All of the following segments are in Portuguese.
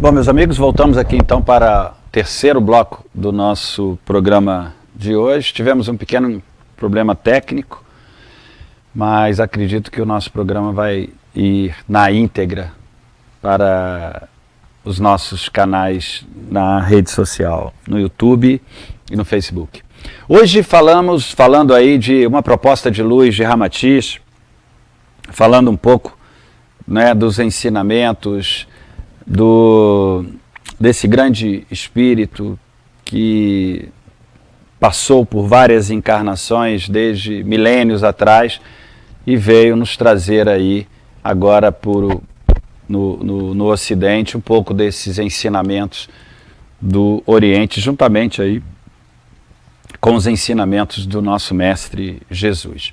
Bom, meus amigos, voltamos aqui então para o terceiro bloco do nosso programa de hoje. Tivemos um pequeno problema técnico, mas acredito que o nosso programa vai ir na íntegra para os nossos canais na rede social, no YouTube e no Facebook. Hoje falando aí de uma proposta de luz de Ramatiz, falando um pouco, né, dos ensinamentos desse grande espírito que passou por várias encarnações desde milênios atrás e veio nos trazer aí agora no Ocidente um pouco desses ensinamentos do Oriente, juntamente aí com os ensinamentos do nosso Mestre Jesus.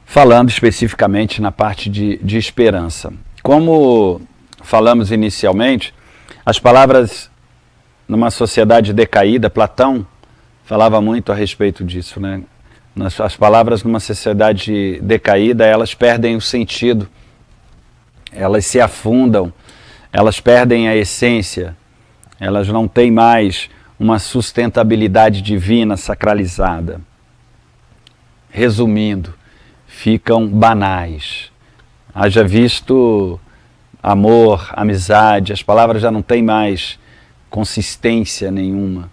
Falando especificamente na parte de esperança. Como falamos inicialmente, as palavras numa sociedade decaída, Platão falava muito a respeito disso, né? As palavras numa sociedade decaída, elas perdem o sentido, elas se afundam, elas perdem a essência, elas não têm mais uma sustentabilidade divina sacralizada. Resumindo, ficam banais. Haja visto amor, amizade, as palavras já não têm mais consistência nenhuma,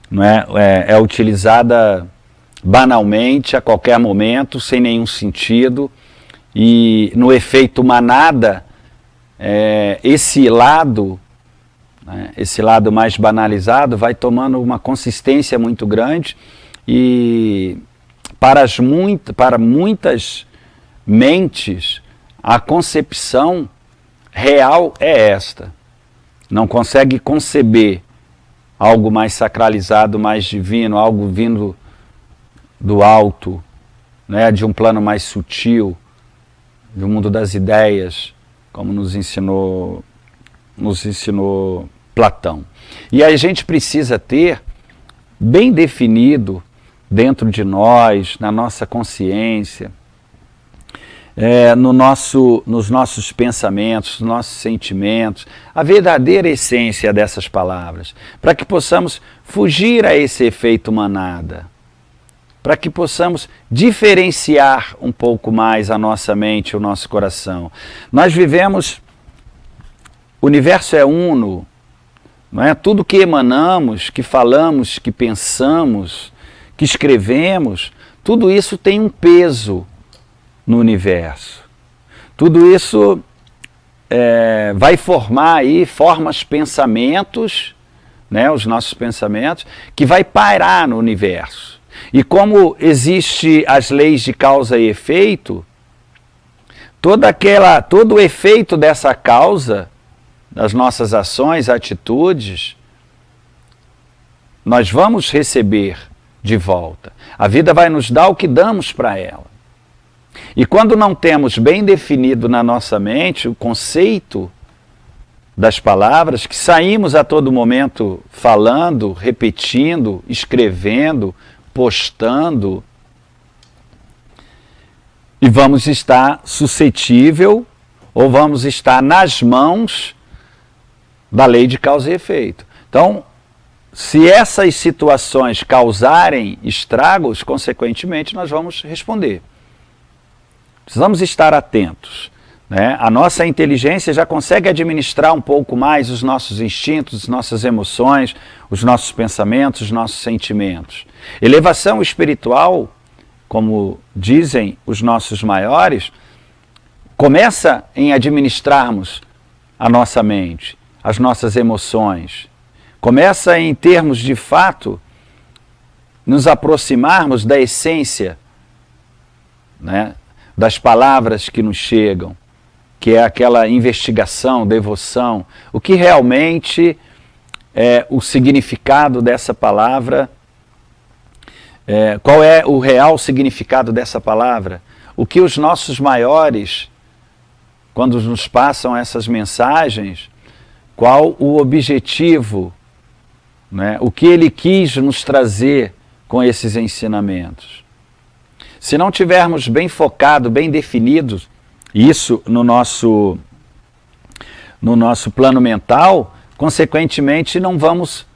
não é? É utilizada banalmente, a qualquer momento, sem nenhum sentido, e no efeito manada, esse lado mais banalizado vai tomando uma consistência muito grande e para muitas mentes a concepção real é esta. Não consegue conceber algo mais sacralizado, mais divino, algo vindo do alto, né, de um plano mais sutil, do mundo das ideias, como nos ensinou Platão. E a gente precisa ter bem definido dentro de nós, na nossa consciência, nos nossos pensamentos, nos nossos sentimentos, a verdadeira essência dessas palavras, para que possamos fugir a esse efeito manada, para que possamos diferenciar um pouco mais a nossa mente, o nosso coração. Nós vivemos, o universo é uno, não é? Tudo que emanamos, que falamos, que pensamos, que escrevemos, tudo isso tem um peso no universo. Tudo isso vai formar aí, pensamentos, né, os nossos pensamentos, que vai pairar no universo. E como as leis de causa e efeito, todo o efeito dessa causa, das nossas ações, atitudes, nós vamos receber de volta. A vida vai nos dar o que damos para ela. E quando não temos bem definido na nossa mente o conceito das palavras, que saímos a todo momento falando, repetindo, escrevendo, postando, e vamos estar suscetível ou vamos estar nas mãos da lei de causa e efeito. Então, se essas situações causarem estragos, consequentemente nós vamos responder. Precisamos estar atentos, né? A nossa inteligência já consegue administrar um pouco mais os nossos instintos, as nossas emoções, os nossos pensamentos, os nossos sentimentos. Elevação espiritual, como dizem os nossos maiores, começa em administrarmos a nossa mente, as nossas emoções. Começa em termos de fato, nos aproximarmos da essência, né, das palavras que nos chegam, que é aquela investigação, devoção, o que realmente é o significado dessa palavra, qual é o real significado dessa palavra, o que os nossos maiores, quando nos passam essas mensagens, qual o objetivo, né, o que ele quis nos trazer com esses ensinamentos. Se não tivermos bem focado, bem definido isso no nosso plano mental, consequentemente não vamos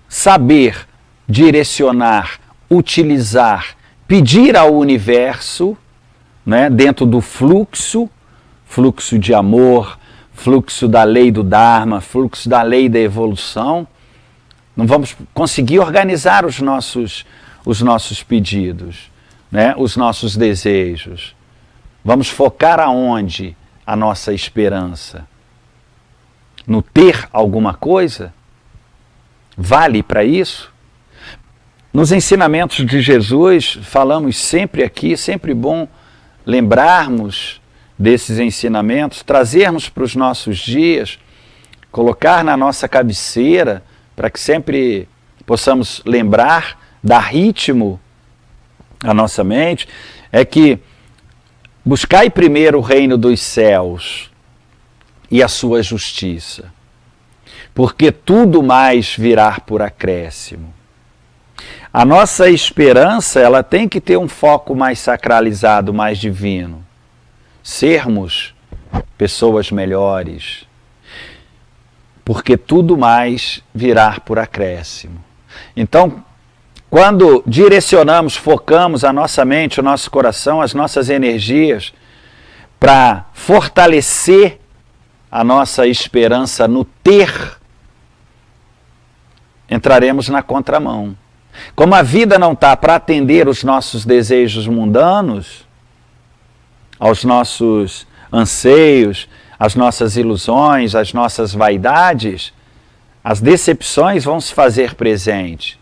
saber direcionar, utilizar, pedir ao universo, né, dentro do fluxo de amor, fluxo da lei do Dharma, fluxo da lei da evolução. Não vamos conseguir organizar os nossos pedidos, né, os nossos desejos. Vamos focar aonde a nossa esperança? No ter alguma coisa? Vale para isso? Nos ensinamentos de Jesus, falamos sempre aqui, sempre bom lembrarmos desses ensinamentos, trazermos para os nossos dias, colocar na nossa cabeceira, para que sempre possamos lembrar, dar ritmo à nossa mente, é que buscai primeiro o reino dos céus e a sua justiça, porque tudo mais virá por acréscimo. A nossa esperança, ela tem que ter um foco mais sacralizado, mais divino. Sermos pessoas melhores, porque tudo mais virá por acréscimo. Então, quando direcionamos, focamos a nossa mente, o nosso coração, as nossas energias para fortalecer a nossa esperança no ter, entraremos na contramão. Como a vida não está para atender os nossos desejos mundanos, aos nossos anseios, às nossas ilusões, às nossas vaidades, as decepções vão se fazer presente.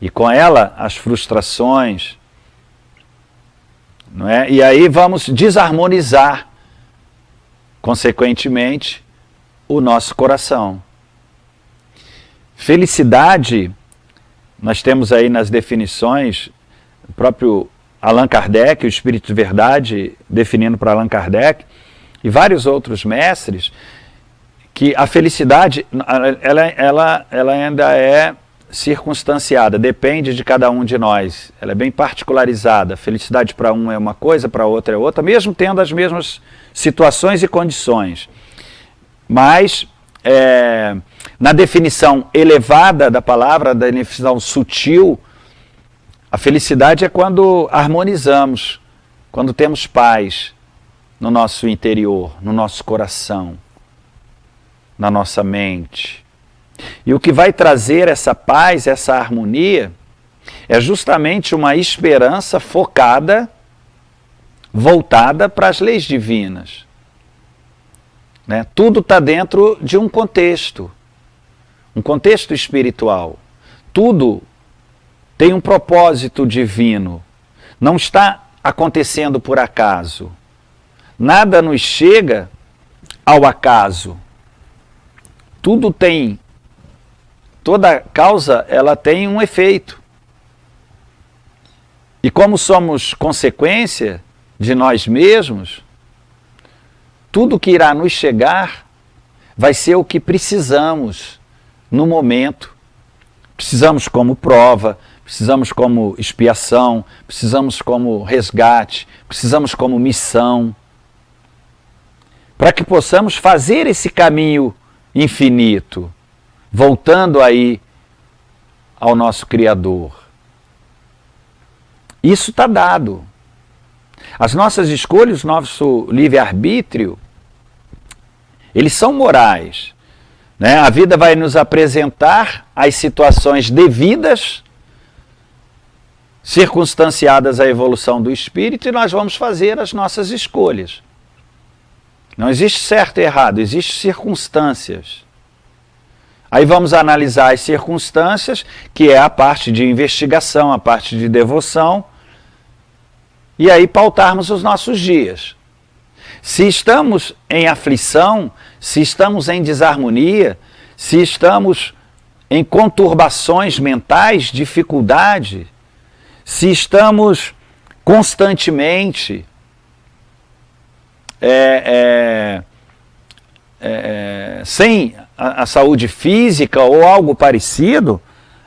E com ela, as frustrações. Não é? E aí vamos desarmonizar, consequentemente, o nosso coração. Felicidade, nós temos aí nas definições, o próprio Allan Kardec, o Espírito de Verdade, definindo para Allan Kardec, e vários outros mestres, que a felicidade, ela ainda é circunstanciada, depende de cada um de nós, ela é bem particularizada. A felicidade para um é uma coisa, para outra é outra, mesmo tendo as mesmas situações e condições. Mas, na definição elevada da palavra, da definição sutil, a felicidade é quando harmonizamos, quando temos paz no nosso interior, no nosso coração, na nossa mente. E o que vai trazer essa paz, essa harmonia, é justamente uma esperança focada, voltada para as leis divinas. Né? Tudo está dentro de um contexto espiritual. Tudo tem um propósito divino. Não está acontecendo por acaso. Nada nos chega ao acaso. Tudo tem, toda causa, ela tem um efeito. E como somos consequência de nós mesmos, tudo que irá nos chegar vai ser o que precisamos no momento. Precisamos como prova, precisamos como expiação, precisamos como resgate, precisamos como missão, para que possamos fazer esse caminho infinito, voltando aí ao nosso Criador. Isso está dado. As nossas escolhas, o nosso livre-arbítrio, eles são morais. Né? A vida vai nos apresentar as situações devidas, circunstanciadas à evolução do espírito, e nós vamos fazer as nossas escolhas. Não existe certo e errado, existem circunstâncias. Aí vamos analisar as circunstâncias, que é a parte de investigação, a parte de devoção, e aí pautarmos os nossos dias. Se estamos em aflição, se estamos em desarmonia, se estamos em conturbações mentais, dificuldade, se estamos constantemente sem a saúde física ou algo parecido,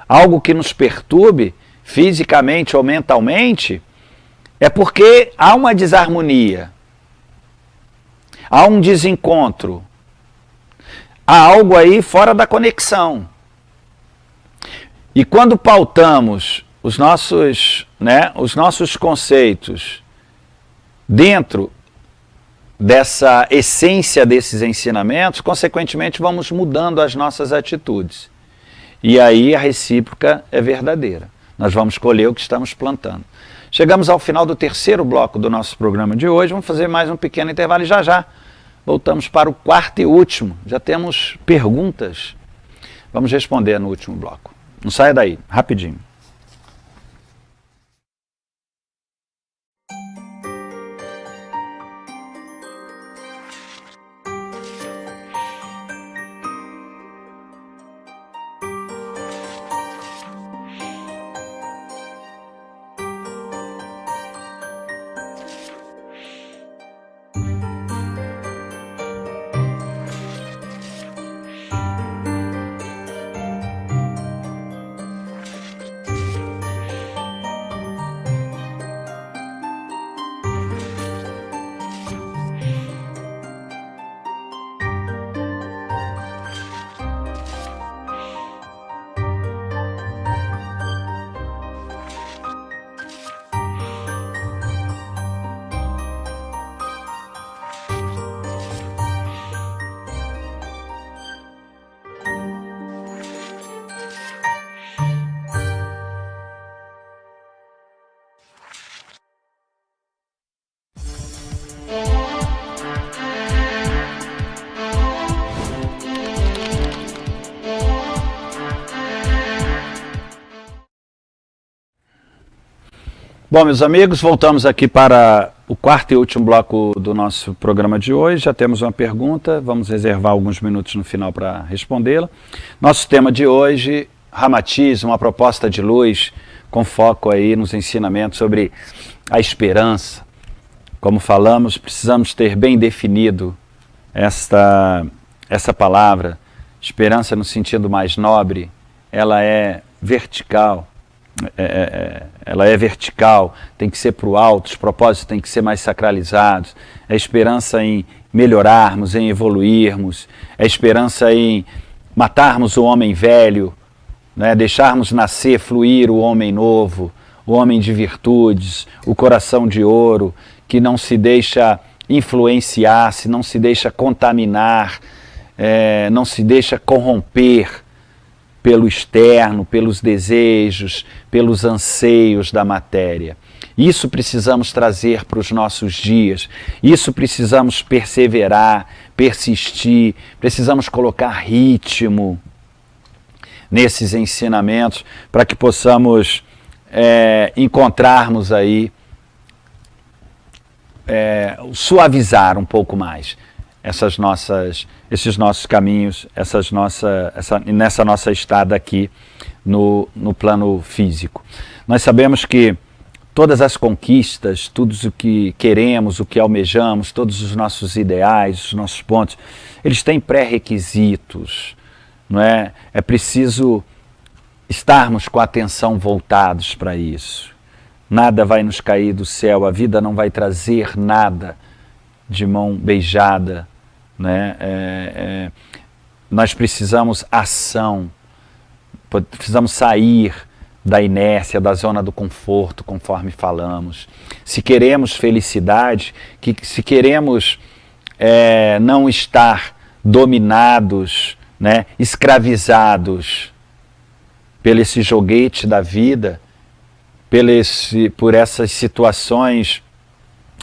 algo que nos perturbe fisicamente ou mentalmente, é porque há uma desarmonia, há um desencontro, há algo aí fora da conexão. E quando pautamos os nossos conceitos dentro dessa essência desses ensinamentos, consequentemente vamos mudando as nossas atitudes. E aí a recíproca é verdadeira. Nós vamos colher o que estamos plantando. Chegamos ao final do terceiro bloco do nosso programa de hoje. Vamos fazer mais um pequeno intervalo e já voltamos para o quarto e último. Já temos perguntas. Vamos responder no último bloco. Não saia daí, rapidinho. Bom, meus amigos, voltamos aqui para o quarto e último bloco do nosso programa de hoje. Já temos uma pergunta, vamos reservar alguns minutos no final para respondê-la. Nosso tema de hoje, Ramatiz, uma proposta de luz, com foco aí nos ensinamentos sobre a esperança. Como falamos, precisamos ter bem definido essa palavra. Esperança no sentido mais nobre, ela é vertical. Ela é vertical, tem que ser para o alto, os propósitos têm que ser mais sacralizados. É esperança em melhorarmos, em evoluirmos, é esperança em matarmos o homem velho, né? Deixarmos nascer, fluir o homem novo, o homem de virtudes, o coração de ouro, que não se deixa influenciar, não se deixa contaminar, não se deixa corromper pelo externo, pelos desejos, pelos anseios da matéria. Isso precisamos trazer para os nossos dias, isso precisamos perseverar, persistir, precisamos colocar ritmo nesses ensinamentos para que possamos encontrarmos aí, suavizar um pouco mais esses nossos caminhos, nessa nossa estada aqui no plano físico. Nós sabemos que todas as conquistas, tudo o que queremos, o que almejamos, todos os nossos ideais, os nossos pontos, eles têm pré-requisitos, não é? É preciso estarmos com a atenção voltados para isso. Nada vai nos cair do céu, a vida não vai trazer nada de mão beijada, né? Nós precisamos ação, precisamos sair da inércia, da zona do conforto, conforme falamos. Se queremos felicidade, se queremos não estar dominados, né, escravizados pelo esse joguete da vida, por essas situações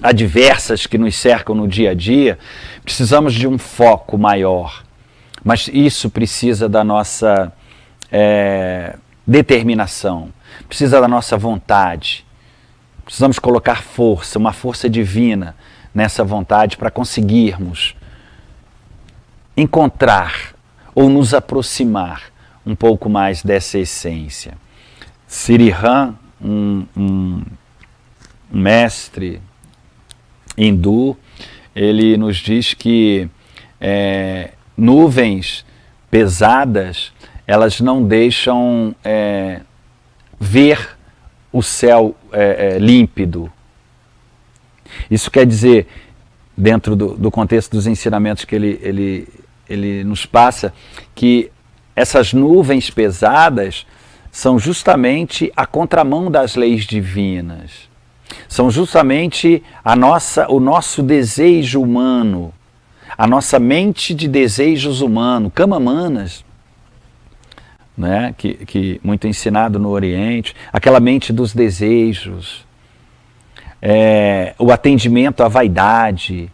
adversas que nos cercam no dia a dia, precisamos de um foco maior. Mas isso precisa da nossa determinação, precisa da nossa vontade. Precisamos colocar força, uma força divina nessa vontade para conseguirmos encontrar ou nos aproximar um pouco mais dessa essência. Sirihan, um mestre hindu, ele nos diz que nuvens pesadas, elas não deixam ver o céu límpido. Isso quer dizer, dentro do contexto dos ensinamentos que ele ele nos passa que essas nuvens pesadas são justamente a contramão das leis divinas. São justamente o nosso desejo humano, a nossa mente de desejos humanos, kamamanas, né? que muito ensinado no Oriente, aquela mente dos desejos, o atendimento à vaidade,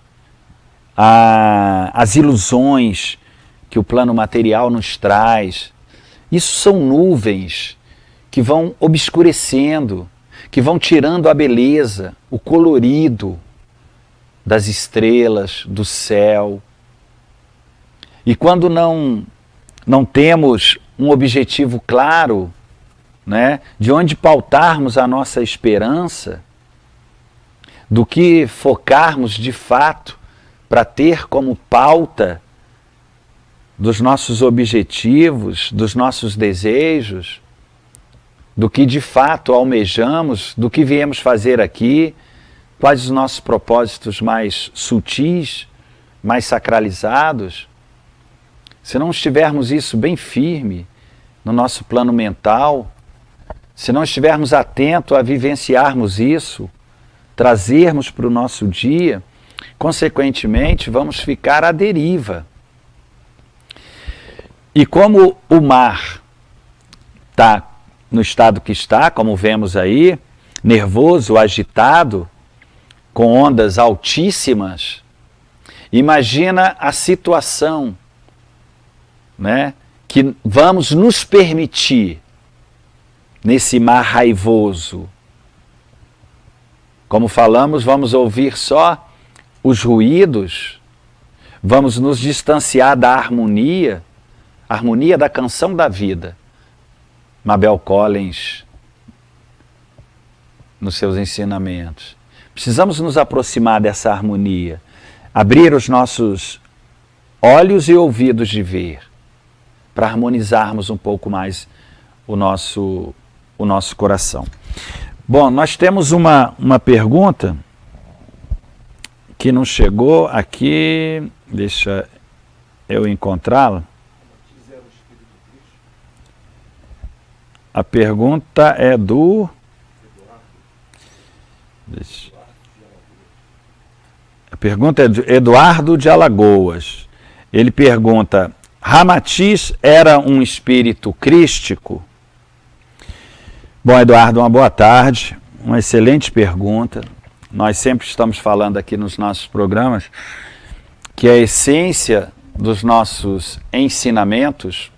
as ilusões que o plano material nos traz. Isso são nuvens que vão obscurecendo, que vão tirando a beleza, o colorido das estrelas, do céu. E quando não temos um objetivo claro, né, de onde pautarmos a nossa esperança, do que focarmos de fato para ter como pauta dos nossos objetivos, dos nossos desejos, do que de fato almejamos, do que viemos fazer aqui, quais os nossos propósitos mais sutis, mais sacralizados. Se não estivermos isso bem firme no nosso plano mental, se não estivermos atentos a vivenciarmos isso, trazermos para o nosso dia, consequentemente vamos ficar à deriva. E como o mar está no estado que está, como vemos aí, nervoso, agitado, com ondas altíssimas, imagina a situação, né, que vamos nos permitir nesse mar raivoso. Como falamos, vamos ouvir só os ruídos, vamos nos distanciar da harmonia da canção da vida. Mabel Collins, nos seus ensinamentos. Precisamos nos aproximar dessa harmonia, abrir os nossos olhos e ouvidos de ver, para harmonizarmos um pouco mais o nosso coração. Bom, nós temos uma pergunta que nos chegou aqui, deixa eu encontrá-la. A pergunta é do... A pergunta é de Eduardo de Alagoas. Ele pergunta: Ramatiz era um espírito crístico? Bom, Eduardo, uma boa tarde. Uma excelente pergunta. Nós sempre estamos falando aqui nos nossos programas que a essência dos nossos ensinamentos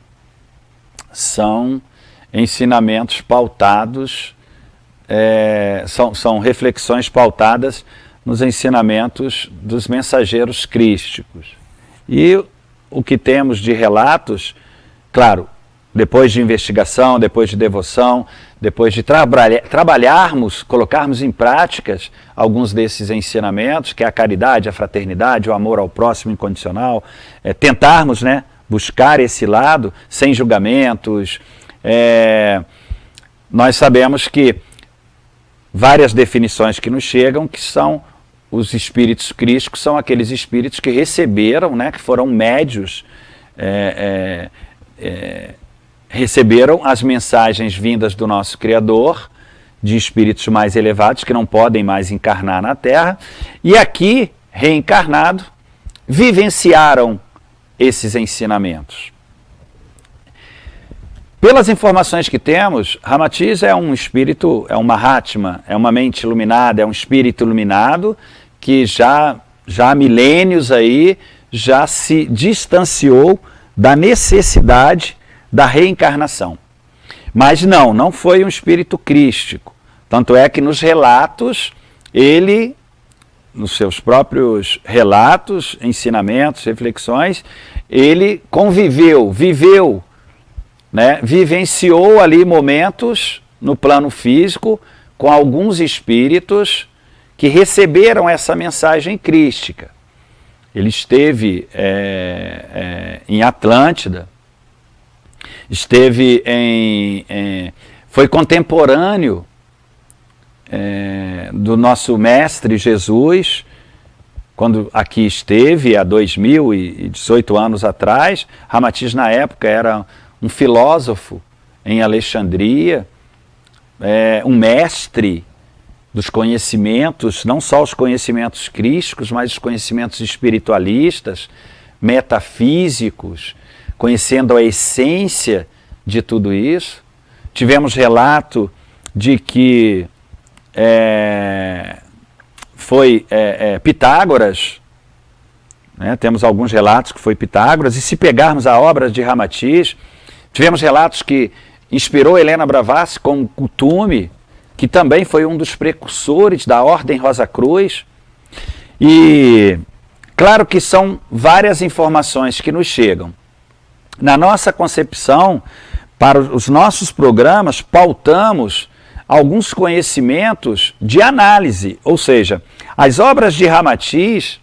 são ensinamentos pautados, são reflexões pautadas nos ensinamentos dos mensageiros crísticos. E o que temos de relatos, claro, depois de investigação, depois de devoção, depois de trabalharmos, colocarmos em práticas alguns desses ensinamentos, que é a caridade, a fraternidade, o amor ao próximo incondicional, tentarmos, né, buscar esse lado sem julgamentos. Nós sabemos que várias definições que nos chegam, que são os espíritos crísticos, são aqueles espíritos que receberam, né, que foram médios, receberam as mensagens vindas do nosso Criador, de espíritos mais elevados, que não podem mais encarnar na Terra, e aqui, reencarnado, vivenciaram esses ensinamentos. Pelas informações que temos, Ramatiz é um espírito, é um Mahatma, é uma mente iluminada, é um espírito iluminado que já há milênios aí já se distanciou da necessidade da reencarnação. Mas não foi um espírito crístico. Tanto é que nos relatos, ele, nos seus próprios relatos, ensinamentos, reflexões, ele conviveu, viveu, né, vivenciou ali momentos no plano físico com alguns espíritos que receberam essa mensagem crística. Ele esteve em Atlântida, esteve foi contemporâneo do nosso mestre Jesus, quando aqui esteve, há 2018 anos atrás, Ramatiz na época era um filósofo em Alexandria, um mestre dos conhecimentos, não só os conhecimentos crísticos, mas os conhecimentos espiritualistas, metafísicos, conhecendo a essência de tudo isso. Tivemos relato de que foi Pitágoras, né? Temos alguns relatos que foi Pitágoras, e se pegarmos a obra de Ramatiz, tivemos relatos que inspirou Helena Blavatsky como Kuthumi, que também foi um dos precursores da Ordem Rosa Cruz. E claro que são várias informações que nos chegam. Na nossa concepção, para os nossos programas, pautamos alguns conhecimentos de análise, ou seja, as obras de Ramatiz,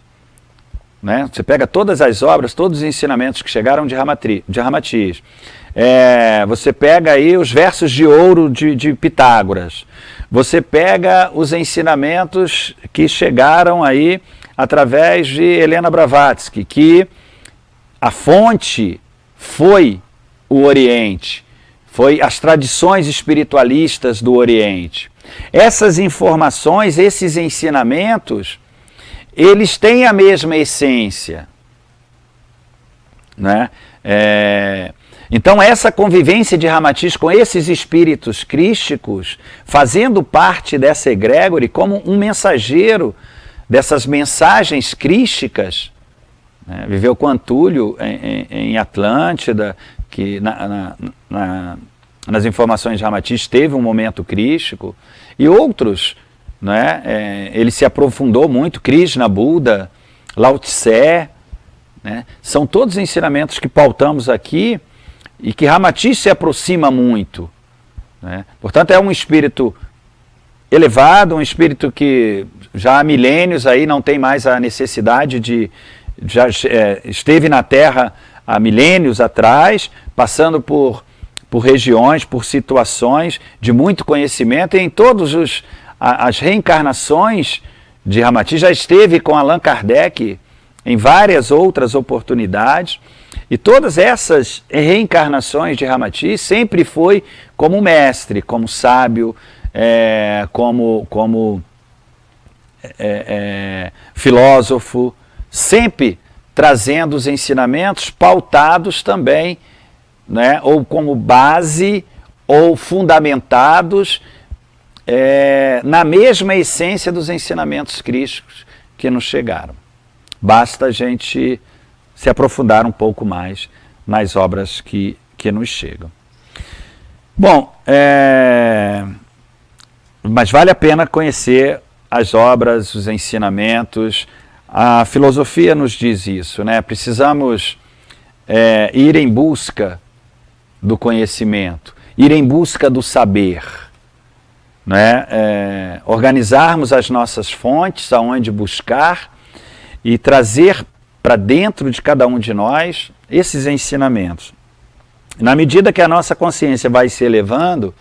né, você pega todas as obras, todos os ensinamentos que chegaram de Ramatiz, você pega aí os versos de ouro de Pitágoras, você pega os ensinamentos que chegaram aí através de Helena Blavatsky, que a fonte foi o Oriente, foi as tradições espiritualistas do Oriente. Essas informações, esses ensinamentos, eles têm a mesma essência, né? Então essa convivência de Ramatiz com esses espíritos crísticos, fazendo parte dessa egrégore como um mensageiro dessas mensagens crísticas, né? Viveu com Antúlio em Atlântida, que nas informações de Ramatiz teve um momento crístico, e outros, né? Ele se aprofundou muito, Krishna, Buda, Lao Tse, né? São todos ensinamentos que pautamos aqui e que Ramatiz se aproxima muito, né? Portanto, é um espírito elevado, um espírito que já há milênios aí não tem mais a necessidade de... já esteve na Terra há milênios atrás, passando por regiões, por situações de muito conhecimento, e em todas as reencarnações de Ramatiz, já esteve com Allan Kardec em várias outras oportunidades, e todas essas reencarnações de Ramatiz sempre foi como mestre, como sábio, como filósofo, sempre trazendo os ensinamentos pautados também, né, ou como base, ou fundamentados na mesma essência dos ensinamentos crísticos que nos chegaram. Basta a gente se aprofundar um pouco mais nas obras que nos chegam. Bom, mas vale a pena conhecer as obras, os ensinamentos. A filosofia nos diz isso, né? Precisamos ir em busca do conhecimento, ir em busca do saber, né? Organizarmos as nossas fontes, aonde buscar, e trazer para dentro de cada um de nós esses ensinamentos. Na medida que a nossa consciência vai se elevando,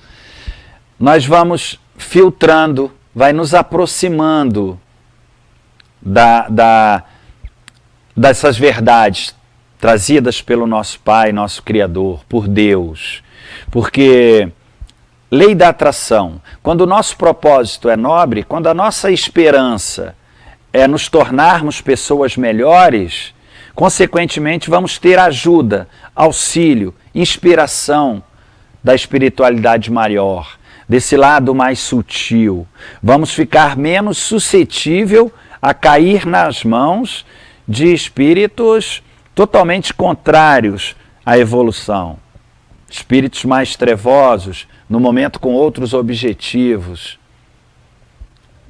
nós vamos filtrando, vai nos aproximando dessas verdades trazidas pelo nosso Pai, nosso Criador, por Deus. Porque lei da atração, quando o nosso propósito é nobre, quando a nossa esperança é nos tornarmos pessoas melhores, consequentemente vamos ter ajuda, auxílio, inspiração da espiritualidade maior, desse lado mais sutil. Vamos ficar menos suscetível a cair nas mãos de espíritos totalmente contrários à evolução. Espíritos mais trevosos, no momento com outros objetivos.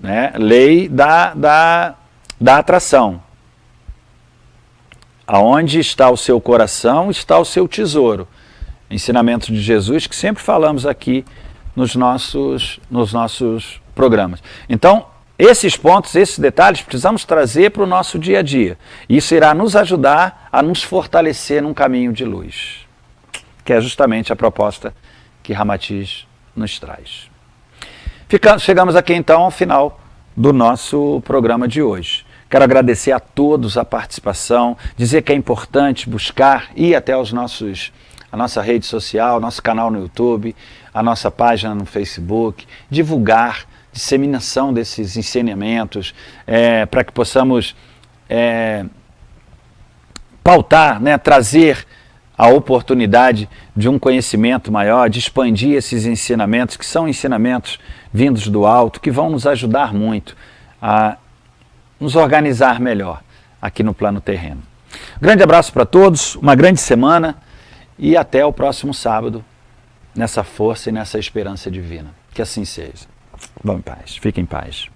Né? Lei da atração. Aonde está o seu coração, está o seu tesouro. Ensinamento de Jesus que sempre falamos aqui nos nossos programas. Então, esses pontos, esses detalhes, precisamos trazer para o nosso dia a dia. Isso irá nos ajudar a nos fortalecer num caminho de luz, que é justamente a proposta que Ramatiz nos traz. Chegamos aqui então ao final do nosso programa de hoje. Quero agradecer a todos a participação, dizer que é importante buscar, ir até a nossa rede social, nosso canal no YouTube, a nossa página no Facebook, divulgar, disseminação desses ensinamentos, para que possamos pautar, né, trazer a oportunidade de um conhecimento maior, de expandir esses ensinamentos, que são ensinamentos vindos do alto, que vão nos ajudar muito a nos organizar melhor aqui no plano terreno. Grande abraço para todos, uma grande semana e até o próximo sábado, nessa força e nessa esperança divina. Que assim seja. Vamos em paz, fiquem em paz.